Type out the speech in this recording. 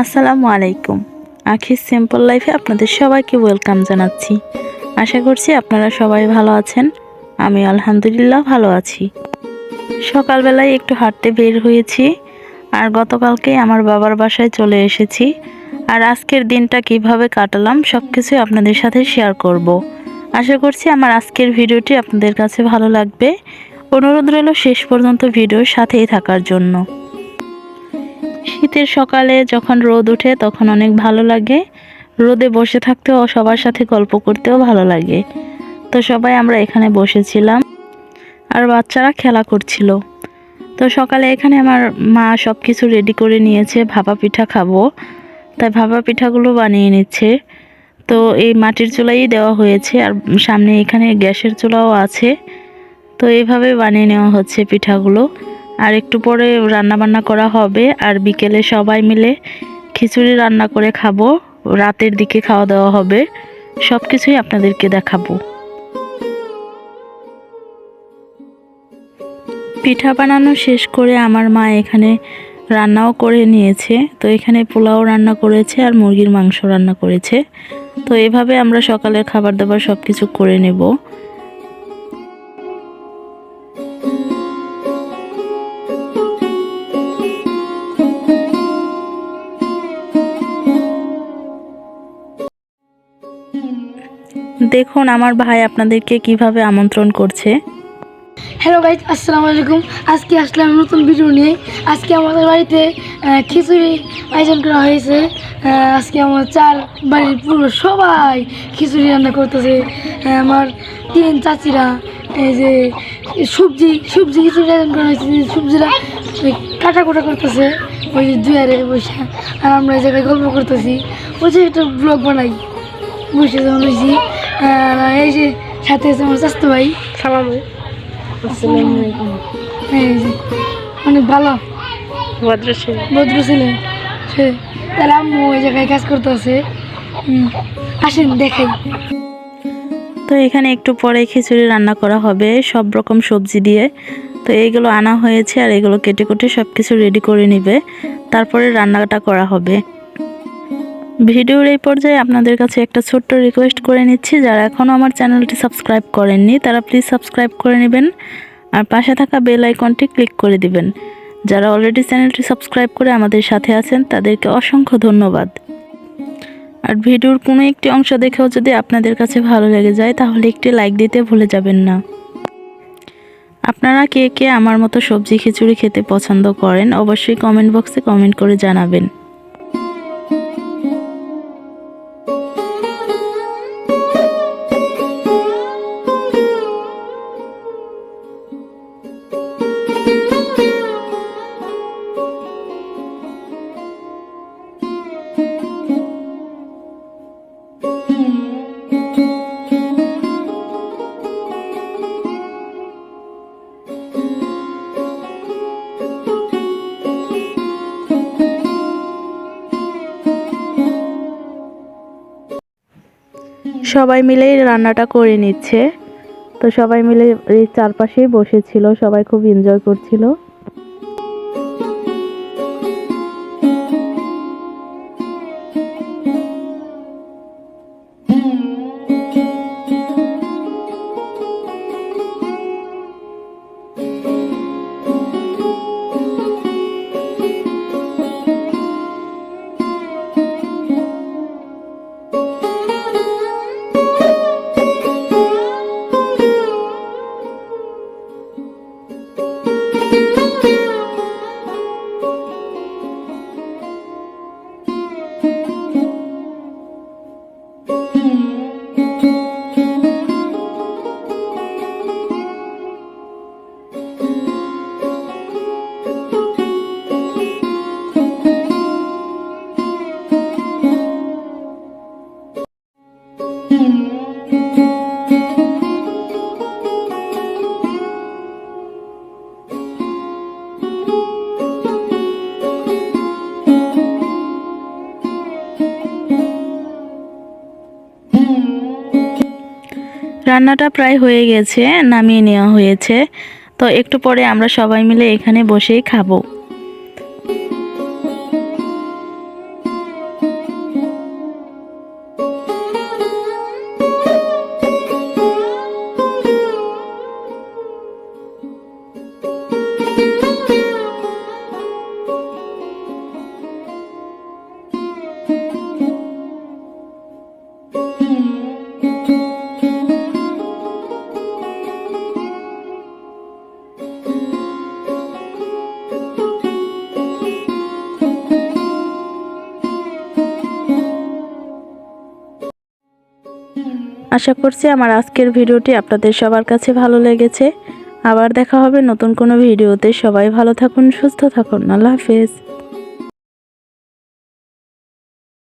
আসসালামু আলাইকুম। আখির সিম্পল লাইফে আপনাদের সবাইকে ওয়েলকাম জানাচ্ছি। আশা করছি আপনারা সবাই ভালো আছেন। আমি আলহামদুলিল্লাহ ভালো আছি। সকালবেলায় একটু হাঁটতে বের হয়েছি, আর গতকালকেই আমার বাবার বাসায় চলে এসেছি। আর আজকের দিনটা কিভাবে কাটালাম সব কিছু আপনাদের সাথে শেয়ার করব। আশা করছি আমার আজকের ভিডিওটি আপনাদের কাছে ভালো লাগবে। অনুরোধ রইল শেষ পর্যন্ত ভিডিওর সাথেই থাকার জন্য। শীতের সকালে যখন রোদ ওঠে তখন অনেক ভালো লাগে। রোদে বসে থাকতেও সবার সাথে গল্প করতেও ভালো লাগে। তো সবাই আমরা এখানে বসেছিলাম, আর বাচ্চারা খেলা করছিল। তো সকালে এখানে আমার মা সব কিছু রেডি করে নিয়েছে, ভাপা পিঠা খাবো তাই ভাপা পিঠাগুলো বানিয়ে নিচ্ছে। তো এই মাটির চুলাই দেওয়া হয়েছে, আর সামনে এখানে গ্যাসের চুলাও আছে। তো এইভাবে বানিয়ে নেওয়া হচ্ছে পিঠাগুলো। আর একটু পরে রান্না বান্না করা হবে, আর বিকেলে সবাই মিলে খিচুড়ি রান্না করে খাবো। রাতের দিকে খাওয়া দাওয়া হবে, সব কিছুই আপনাদেরকে দেখাবো। পিঠা বানানো শেষ করে আমার মা এখানে রান্নাও করে নিয়েছে। তো এখানে পোলাও রান্না করেছে আর মুরগির মাংস রান্না করেছে। তো এভাবে আমরা সকালের খাবার দাবার সব কিছু করে নেব। দেখুন আমার ভাই আপনাদেরকে কিভাবে আমন্ত্রণ করছে। হ্যালো গাইজ, আসসালামু আলাইকুম। আজকে আসলাম নতুন ভিডিও নিয়ে। আজকে আমাদের বাড়িতে খিচুড়ি আয়োজন করা হয়েছে। আজকে আমার চার বাড়ির পুরো সবাই খিচুড়ি রান্না করতেছে। আমার তিন চাচিরা এই যে সবজি খিচুড়ি আয়োজন করা হয়েছে। সবজিরা কাটা কুটা করতেছে ওই যে দুয়ারে বসে, আর আমরা এই জায়গায় গল্প করতেছি। ওই যে একটা ব্লগ বানাই বসে যখন হয়েছি। এই যে সাথে আছে আমার চাস্তো ভাই, সালাম। অনেক ভালো ভদ্র ছেলে সে। তার আম্মু ওই জায়গায় কাজ করতেছে। আসেন দেখাই। তো এখানে একটু পরে খিচুড়ি রান্না করা হবে সব রকম সবজি দিয়ে। তো এইগুলো আনা হয়েছে, আর এগুলো কেটে কুটে সব কিছু রেডি করে নেবে, তারপরে রান্নাটা করা হবে। ভিডিওর এই পর্যায়ে আপনাদের কাছে একটা ছোট্ট রিকোয়েস্ট করে নিচ্ছি, যারা এখনও আমার চ্যানেলটি সাবস্ক্রাইব করেননি তারা প্লিজ সাবস্ক্রাইব করে নেবেন, আর পাশে থাকা বেল আইকনটি ক্লিক করে দিবেন। যারা অলরেডি চ্যানেলটি সাবস্ক্রাইব করে আমাদের সাথে আছেন তাদেরকে অসংখ্য ধন্যবাদ। আর ভিডিওর কোনো একটি অংশ দেখেও যদি আপনাদের কাছে ভালো লেগে যায় তাহলে একটি লাইক দিতে ভুলে যাবেন না। আপনারা কে কে আমার মতো সবজি খিচুড়ি খেতে পছন্দ করেন অবশ্যই কমেন্ট বক্সে কমেন্ট করে জানাবেন। সবাই মিলেই রান্নাটা করে নিচ্ছে। তো সবাই মিলে এই চারপাশেই বসেছিল, সবাই খুব এনজয় করছিল। রান্নাটা প্রায় হয়ে গেছে, নামিয়ে নেওয়া হয়েছে। তো একটু পরে আমরা সবাই মিলে এখানে বসেই খাবো। আশা করছি আমার আজকের ভিডিওটি আপনাদের সবার কাছে ভালো লেগেছে। আবার দেখা হবে নতুন কোনো ভিডিওতে। সবাই ভালো থাকুন, সুস্থ থাকুন। আল্লাহ হাফেজ।